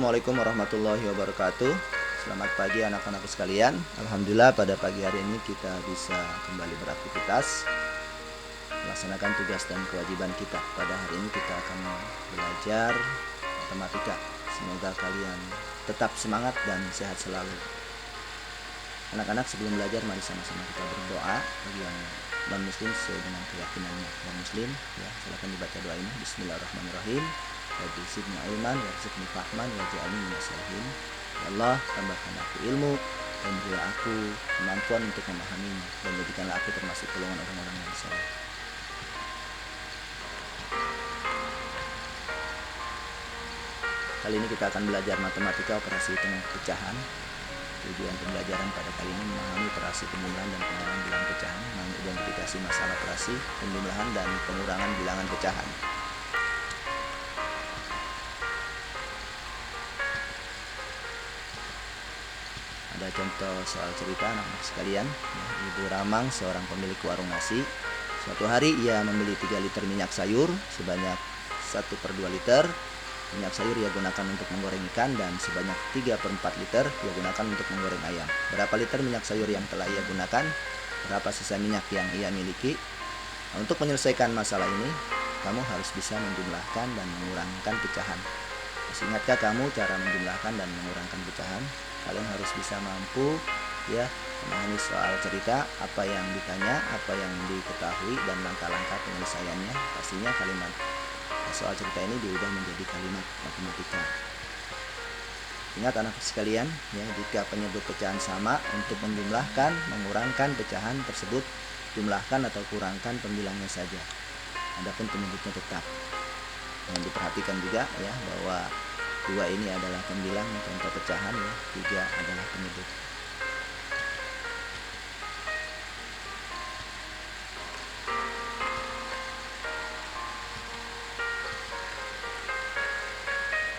Assalamualaikum warahmatullahi wabarakatuh. Selamat pagi anak-anakku sekalian. Alhamdulillah pada pagi hari ini kita bisa kembali beraktivitas, melaksanakan tugas dan kewajiban kita. Pada hari ini kita akan belajar matematika. Semoga kalian tetap semangat dan sehat selalu. Anak-anak, sebelum belajar mari sama-sama kita berdoa. Bagi yang non muslim sesuai dengan keyakinannya yang muslim, ya, silakan dibaca doa ini. Bismillahirrahmanirrahim. Rabbi zidni ilman warzuqni fahman waj'alni minas sholihin. Ya Allah, tambahkan aku ilmu dan berilah aku kemampuan untuk memahaminya, dan jadikanlah aku termasuk golongan orang-orang yang saleh. Kali ini kita akan belajar matematika operasi hitungan pecahan. Tujuan pembelajaran pada kali ini memahami operasi penjumlahan dan pengurangan bilangan pecahan, mengidentifikasi masalah operasi penjumlahan dan pengurangan bilangan pecahan. Ada contoh soal cerita anak-anak sekalian. Ibu Ramang, seorang pemilik warung nasi. Suatu hari ia membeli 3 liter minyak sayur sebanyak 1/2 liter. Minyak sayur ia gunakan untuk menggoreng ikan, dan sebanyak 3/4 liter ia gunakan untuk menggoreng ayam. Berapa liter minyak sayur yang telah ia gunakan? Berapa sisa minyak yang ia miliki? Nah, untuk menyelesaikan masalah ini, kamu harus bisa menjumlahkan dan mengurangkan pecahan. Masih ingatkah kamu cara menjumlahkan dan mengurangkan pecahan? Kalian harus bisa mampu memahami soal cerita, apa yang ditanya, apa yang diketahui, dan langkah-langkah penyelesaiannya. Pastinya kalimat soal cerita ini diubah menjadi kalimat matematika. Ingat anak sekalian, jika penyebut pecahan sama, untuk menjumlahkan, mengurangkan pecahan tersebut, jumlahkan atau kurangkan pembilangnya saja. Adapun penyebutnya tetap. Yang diperhatikan juga bahwa 2 ini adalah pembilang contoh pecahan, 3 adalah penyebut.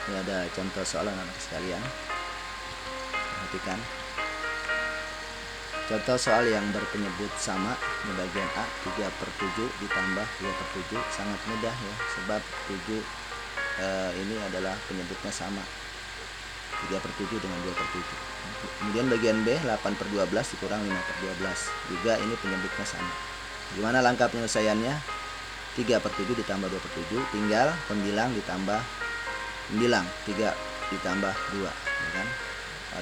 Ini ada contoh soal anak-anak sekalian. Perhatikan. Contoh soal yang berpenyebut sama di bagian A, 3/7 ditambah 2/7. Sangat mudah sebab 7 ini adalah penyebutnya sama. 3/7 dengan 2/7. Kemudian bagian B, 8/12 dikurang 5/12. Juga ini penyebutnya sama. Gimana langkah penyelesaiannya? 3/7 ditambah 2/7, tinggal pembilang ditambah pembilang. 3 ditambah 2,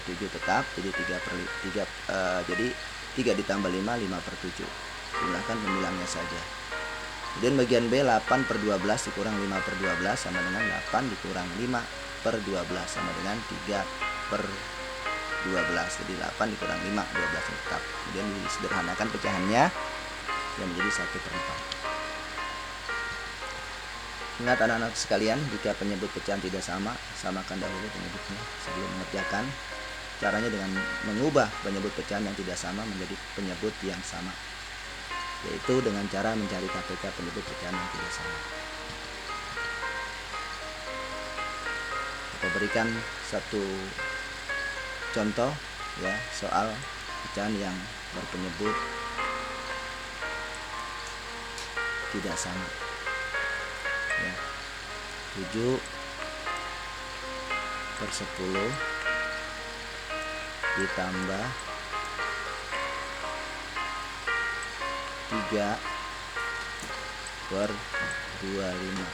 7 tetap, jadi 3 ditambah 5, 5/7. Jumlahkan pembilangnya saja. Kemudian bagian B, 8/12 dikurang 5/12 sama dengan 8 dikurang 5/12 sama dengan 3/12. Jadi 8 dikurang 5, 12 tetap. Kemudian disederhanakan pecahannya yang menjadi 1/4. Ingat anak-anak sekalian, jika penyebut pecahan tidak sama, samakan dahulu penyebutnya sebelum mengerjakan. Caranya dengan mengubah penyebut pecahan yang tidak sama menjadi penyebut yang sama, yaitu dengan cara mencari KPK penyebut pecahan yang tidak sama. Kita berikan satu contoh soal pecahan yang berpenyebut tidak sama. 7/10 ditambah 3/25.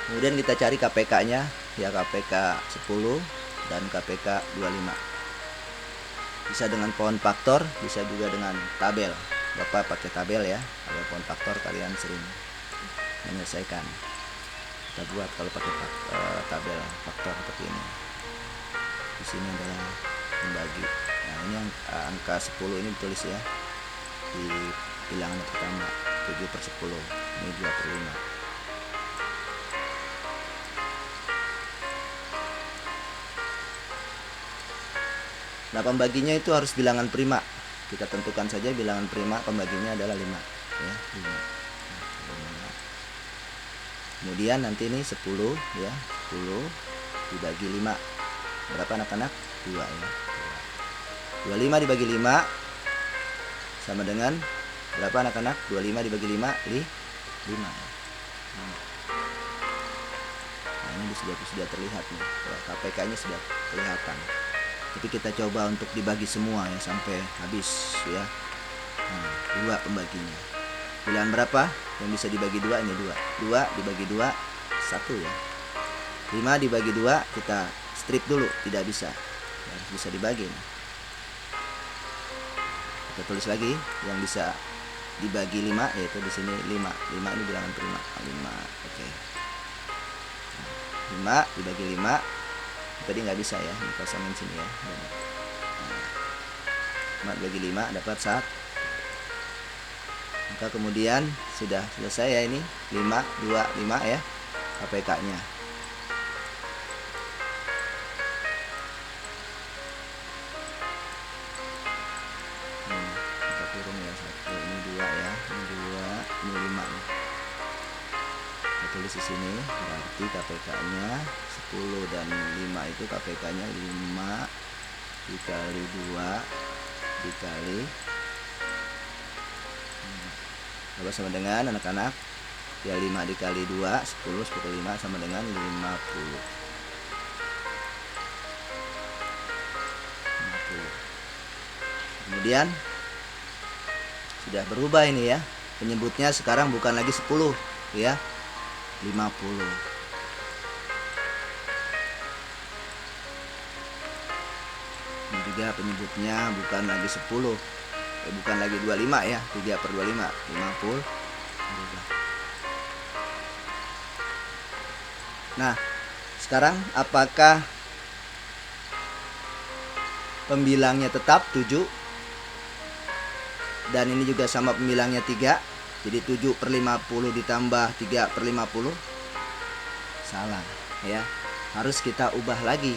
Kemudian kita cari KPK-nya, KPK 10 dan KPK 25. Bisa dengan pohon faktor, bisa juga dengan tabel. Bapak pakai tabel kalau pohon faktor kalian sering menyelesaikan. Kita buat kalau pakai tabel faktor seperti ini. Di sini adalah membagi. Nah, ini angka 10 ini ditulis di bilangan pertama, 7/10. Ini 2/5. Nah, pembaginya itu harus bilangan prima. Kita tentukan saja bilangan prima, pembaginya adalah 5. 5. Kemudian nanti ini 10 10 dibagi 5. Berapa anak-anak? 2 25 dibagi 5 sama dengan Berapa anak-anak? 25 dibagi 5, 5 ya. Nah, ini sudah terlihat nih. KPK-nya sudah kelihatan. Tapi kita coba untuk dibagi semua ya sampai habis ya. Nah, 2 pembaginya. Bilangan berapa yang bisa dibagi 2? Ini 2. 2 dibagi 2 1 ya. 5 dibagi 2 kita strip dulu, tidak bisa. Harus bisa dibagi nih. Kita tulis lagi yang bisa dibagi 5, yaitu di sini 5. 5 ini bilangan prima. 5. Oke. 5 dibagi 5 tadi nggak bisa ya, ini kosongin sini ya. 5 dibagi 5 dapat 1. Maka kemudian sudah selesai ya, ini 5 2 5 ya KPK nya. Kita kurung ya, 1 ini 2 ya, ini 2 ini 5 nih. Kita tulis di sini berarti KPK nya 10 dan 5 itu KPK nya 5 dikali 2 dikali apa sama dengan anak-anak ya, 5 dikali 2 10, 10 kali 5 sama dengan 50. Kemudian sudah berubah ini ya, penyebutnya sekarang bukan lagi 10 ya, 50. Ini juga penyebutnya bukan lagi 10, bukan lagi 25 ya, 3/25, 50. Nah, sekarang apakah pembilangnya tetap 7 dan ini juga sama pembilangnya 3, jadi 7/50 ditambah 3/50? Salah ya, harus kita ubah lagi.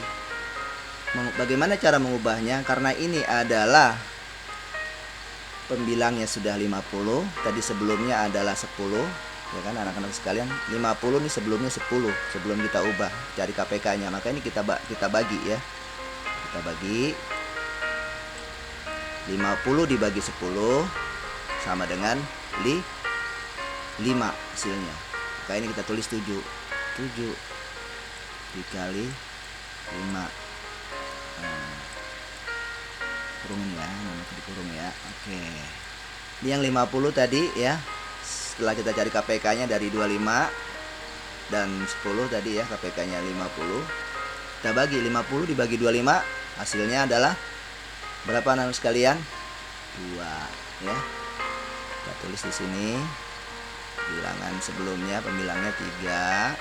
Bagaimana cara mengubahnya? Karena ini adalah pembilangnya sudah 50, tadi sebelumnya adalah 10 ya kan anak-anak sekalian. 50 nih sebelumnya 10 sebelum kita ubah cari KPK nya, maka ini kita bagi ya, kita bagi 50 dibagi 10 sama dengan 5 hasilnya. Maka ini kita tulis 7 dikali 5. Kurungin ya, nanti dikurung ya. Oke. Ini yang 50 tadi ya. Setelah kita cari KPK-nya dari 25 dan 10 tadi ya, KPK-nya 50. Kita bagi 50 dibagi 25, hasilnya adalah berapa anak sekalian? 2 ya. Kita tulis di sini. Bilangan sebelumnya pembilangnya 3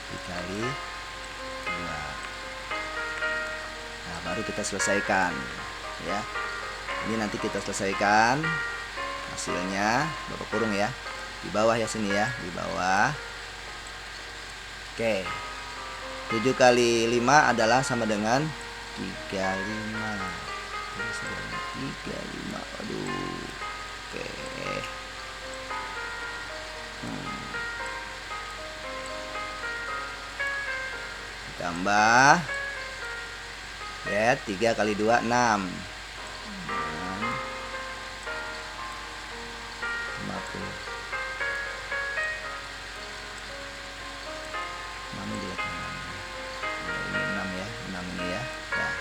dikali 2. Nah, baru kita selesaikan ya. Ini nanti kita selesaikan hasilnya, Bapak kurung ya di bawah ya, sini ya di bawah. Oke, 7 kali 5 adalah sama dengan 35. 35. Aduh. Oke. Ditambah ya, 3 kali 2 6. 50. Mana jelek ini 6 ya, 6 ini ya. Nah.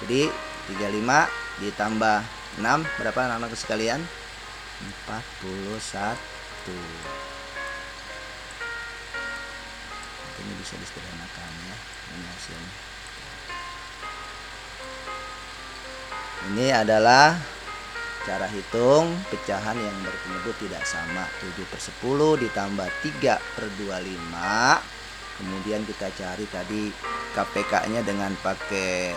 Jadi 35 ditambah 6 berapa anak-anak sekalian? 41. Ini bisa disederhanakan ya, ini hasilnya. Ini adalah cara hitung pecahan yang berpenyebut tidak sama. 7/10 ditambah 3/25. Kemudian kita cari tadi KPK nya dengan pakai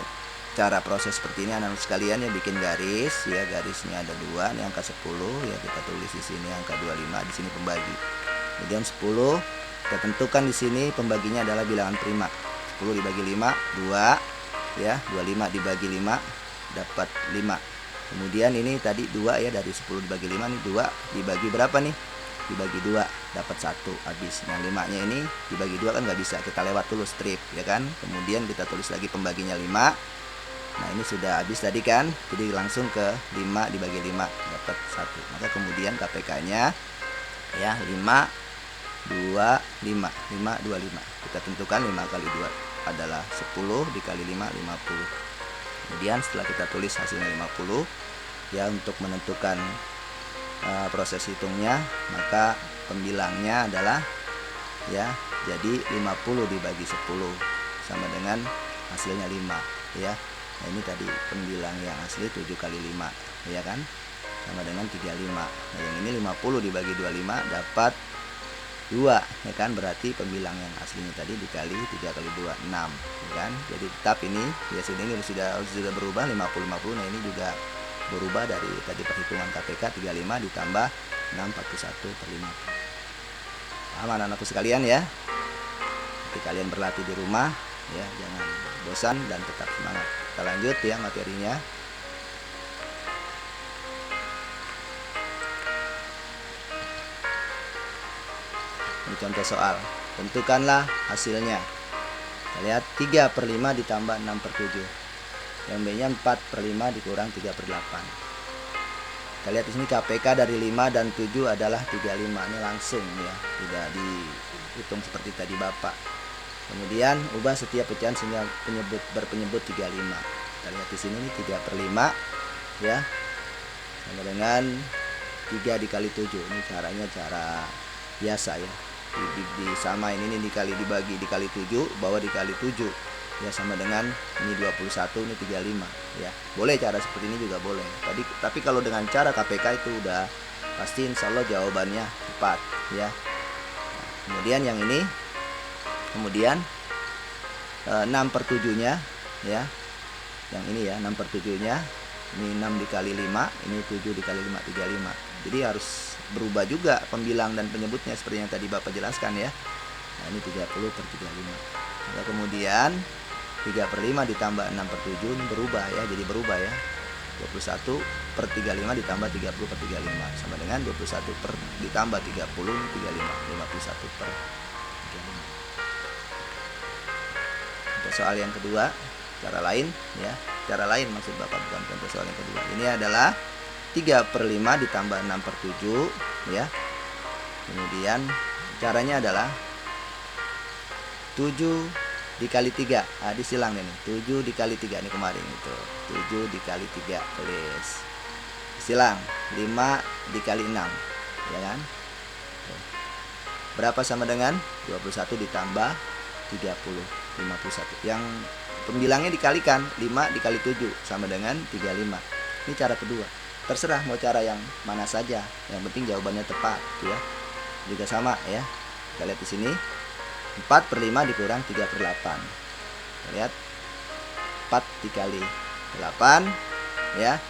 cara proses seperti ini anak-anak sekalian ya, bikin garis ya, garisnya ada 2, ini angka 10 ya, kita tulis di sini angka 25, di sini pembagi. Kemudian 10 kita tentukan di sini pembaginya adalah bilangan prima. 10 dibagi 5 2 ya, 25 dibagi 5 dapat 5. Kemudian ini tadi 2 ya, dari 10 dibagi 5 nih 2 dibagi berapa nih? Dibagi 2 dapat 1 habis. Nah, 5-nya ini dibagi 2 kan nggak bisa, kita lewat dulu strip ya kan. Kemudian kita tulis lagi pembaginya 5. Nah ini sudah habis tadi kan, jadi langsung ke 5 dibagi 5 dapat 1. Maka kemudian KPK-nya ya 5, 2, 5, 5, 2, 5. Kita tentukan 5 kali 2 adalah 10, dikali 5, 50. Kemudian setelah kita tulis hasilnya 50, ya untuk menentukan proses hitungnya, maka pembilangnya adalah ya jadi 50 dibagi 10 sama dengan hasilnya 5 ya. Nah ini tadi pembilang yang asli 7 kali 5 ya kan, sama dengan 35. Nah yang ini 50 dibagi 25 dapat 2 ya kan, berarti pembilang yang aslinya tadi dikali 3 kali 2 6 ya kan. Jadi tetap ini ya ini sudah berubah 50 50. Nah ini juga berubah dari tadi perhitungan KPK 35 ditambah 6 41/50. Paham anak-anakku sekalian ya? Nanti kalian berlatih di rumah ya, jangan bosan dan tetap semangat. Kita lanjut ya materinya. Ini contoh soal. Tentukanlah hasilnya. Kita lihat 3/5 ditambah 6/7. Yang B-nya 4/5 dikurang 3/8. Kita lihat di sini KPK dari 5 dan 7 adalah 35. Ini langsung ya, tidak dihitung seperti tadi Bapak. Kemudian ubah setiap pecahan sehingga berpenyebut 35. Kita lihat di sini nih 3/5 ya. Sama dengan 3 dikali 7. Ini caranya cara biasa ya. Disamain ini dibagi 7, bawah dikali 7. Ya sama dengan ini 21, ini 35 ya. Boleh cara seperti ini juga boleh. Tapi kalau dengan cara KPK itu udah pasti insya Allah jawabannya tepat ya. Nah, kemudian yang ini kemudian 6/7-nya ya. Yang ini ya 6/7-nya. Ini 6 dikali 5, ini 7 dikali 5 35. Jadi harus berubah juga pembilang dan penyebutnya seperti yang tadi Bapak jelaskan ya. Nah, ini 30/35. Maka kemudian 3/5 ditambah 6/7 ini berubah ya, jadi berubah ya. 21/35 ditambah 30/35 sama dengan 21 ditambah 30 ini 35, 51/35. Untuk soal yang kedua, cara lain ya. Cara lain maksud Bapak, bukan contoh soal yang kedua. Ini adalah 3/5 ditambah 6/7 ya. Kemudian caranya adalah 7 dikali 3. Disilang ini 7 dikali 3 ini kemarin itu 7 dikali 3 tulis silang 5 dikali 6 ya kan. Berapa sama dengan 21 ditambah 30 51. Yang pembilangnya dikalikan 5 dikali 7 sama dengan 35. Ini cara kedua, terserah mau cara yang mana saja, yang penting jawabannya tepat ya. Juga sama ya, kita lihat di sini 4/5 dikurang 3/8. Lihat 4 dikali 8 ya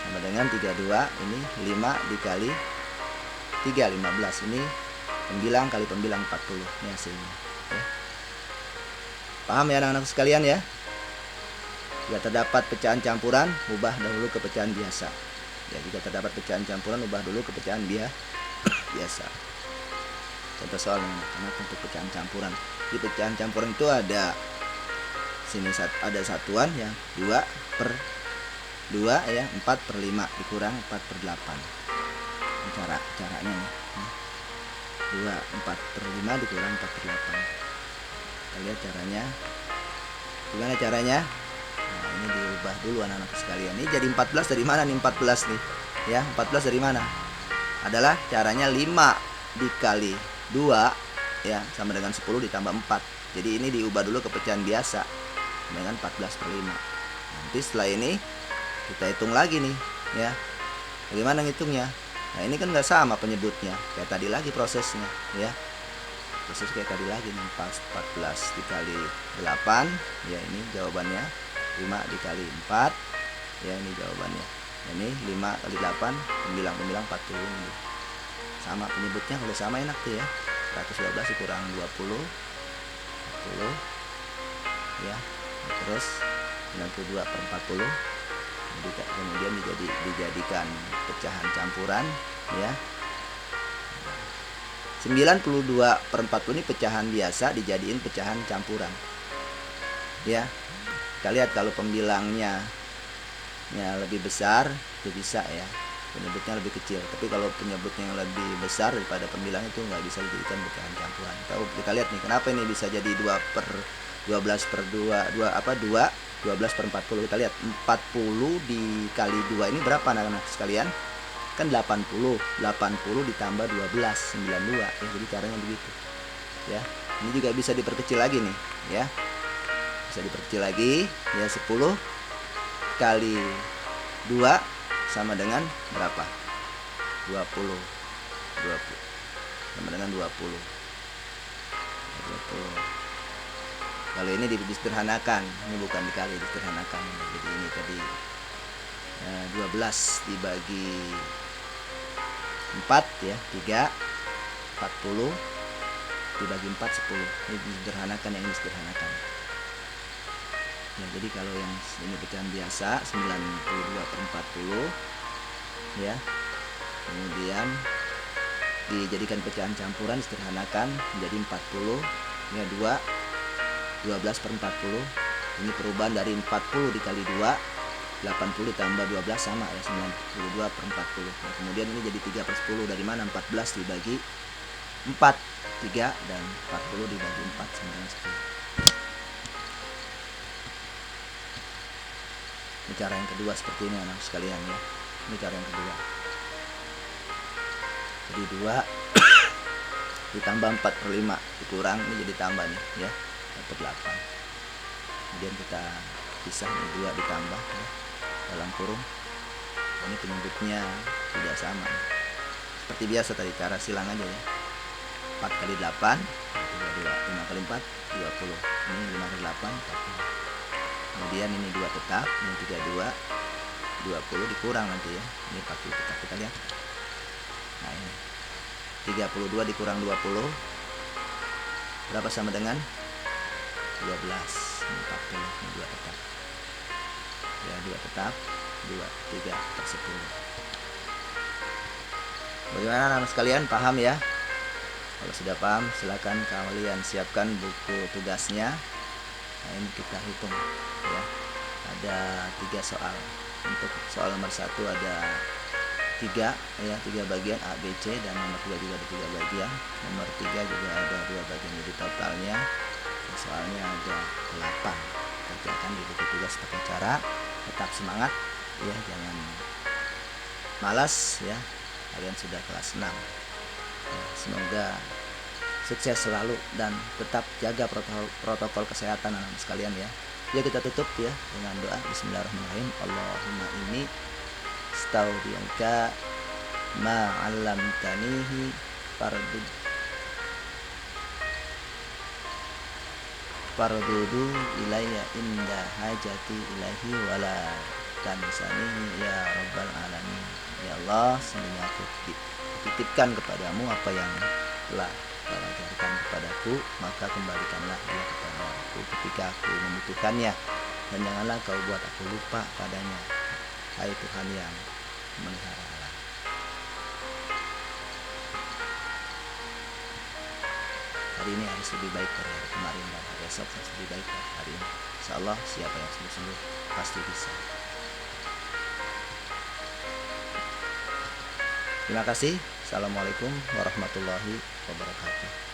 sama dengan 32. Ini 5 dikali 3 15. Ini pembilang kali pembilang 40. Ini hasilnya ya. Paham ya anak-anak sekalian ya? Jika terdapat pecahan campuran, ubah dahulu ke pecahan biasa. Ya, jika terdapat pecahan campuran, ubah dulu ke pecahan biasa. Contoh soal yang untuk pecahan campuran. Di pecahan campuran itu ada sini ada satuan ya 2/2 ya 4/5 dikurang 4/8. Ini caranya nih. 4/5 dikurang 4/8. Kita lihat caranya. Gimana caranya? Nah, ini diubah dulu anak-anak sekalian. Ini jadi 14 dari mana nih 14 nih? Ya, 14 dari mana? Adalah caranya 5 dikali 2 ya sama dengan 10 ditambah 4. Jadi ini diubah dulu ke pecahan biasa dengan 14/5. Nanti setelah ini kita hitung lagi nih ya. Bagaimana ngitungnya? Nah, ini kan nggak sama penyebutnya. Kayak tadi lagi prosesnya ya. Proses kayak tadi lagi nih 14 dikali 8 ya, ini jawabannya 5 dikali 4 ya, ini jawabannya. Ini 5 kali 8 pembilang 40 ini. Sama penyebutnya, kalau sama enak tuh ya. 112 dikurang 20 40 ya. Terus 92/40 kemudian dijadikan pecahan campuran ya. 92/40 ini pecahan biasa dijadiin pecahan campuran ya. Kita lihat kalau pembilangnya lebih besar itu bisa ya, penyebutnya lebih kecil. Tapi kalau penyebutnya yang lebih besar daripada pembilang itu nggak bisa dijadikan pecahan campuran. Kita lihat nih kenapa ini bisa jadi 2/12 per 2 12 per 40. Kita lihat 40 dikali 2 ini berapa anak-anak sekalian? Kan 80 ditambah 12 92 ya. Jadi caranya begitu ya. Ini juga bisa diperkecil lagi nih ya, bisa diperkecil lagi ya. 10 kali 2 sama dengan berapa? 20 sama dengan 20. Kalau ini disederhanakan, ini bukan dikali, disederhanakan. Jadi ini tadi 12 dibagi 4 ya, 3, 40 dibagi 4 10. Ini disederhanakan, yang ini disederhanakan ya. Jadi kalau yang ini pecahan biasa 92/40 ya, kemudian dijadikan pecahan campuran, sederhanakan menjadi 40 ya, 12/40. Ini perubahan dari 40 dikali 2 80 ditambah 12 sama ya, 92/40. Nah, kemudian ini jadi 3/10. Dari mana? 14 dibagi 4 3 dan 40 dibagi 4 sama dengan 10. Ini cara yang kedua seperti ini anak sekalian ya. Ini cara yang kedua. Jadi 2 ditambah 4/5 dikurang, ini jadi tambah nih ya, dapat 8. Kemudian kita pisah nih, 2 ditambah ya, dalam kurung. Ini penyebutnya tidak sama. Seperti biasa tadi cara silang aja ya. 4 kali 8 32, 5 kali 4 20. Ini 5 kali 8 40. Kemudian ini 2 tetap, ini 32 20 dikurang nanti ya. Ini 40 tetap, kita lihat. Nah ini 32 dikurang 20 berapa? Sama dengan 12. Ini 40, ini 2 tetap ya, 2 tetap 2, 3/10. Bagaimana anak sekalian, paham ya? Kalau sudah paham, silakan kalian siapkan buku tugasnya. Nah ini kita hitung ya, ada 3 soal. Untuk soal nomor 1 ada 3 ya, 3 bagian A, B, C, dan nomor 2 juga ada 3 bagian. Nomor 3 juga ada 2 bagian. Jadi totalnya soalnya ada 8. Kerjakan di buku tugas pakai cara tetap semangat ya, jangan malas ya. Kalian sudah kelas 6 ya, semoga sukses selalu dan tetap jaga protokol kesehatan anak-anak sekalian ya. Ya kita tutup ya dengan doa. Bismillahirrahmanirrahim. Allahumma inni astaghfiruka ma 'allamtanihi fardudu ilayya inda hajati ilahi wala tansanihi ya rabbal alamin. Ya Allah, sungguhnya aku titipkan kepadamu apa yang telah Kau ajarkan kepadaku, maka kembalikanlah dia kepada aku ketika aku membutuhkannya, dan janganlah Kau buat aku lupa padanya, hai Tuhan yang memelihara alam. Hari ini harus lebih baik dari hari kemarin, dan hari esok harus lebih baik dari hari ini. Insyaallah siapa yang sungguh-sungguh pasti bisa. Terima kasih. Assalamualaikum warahmatullahi wabarakatuh.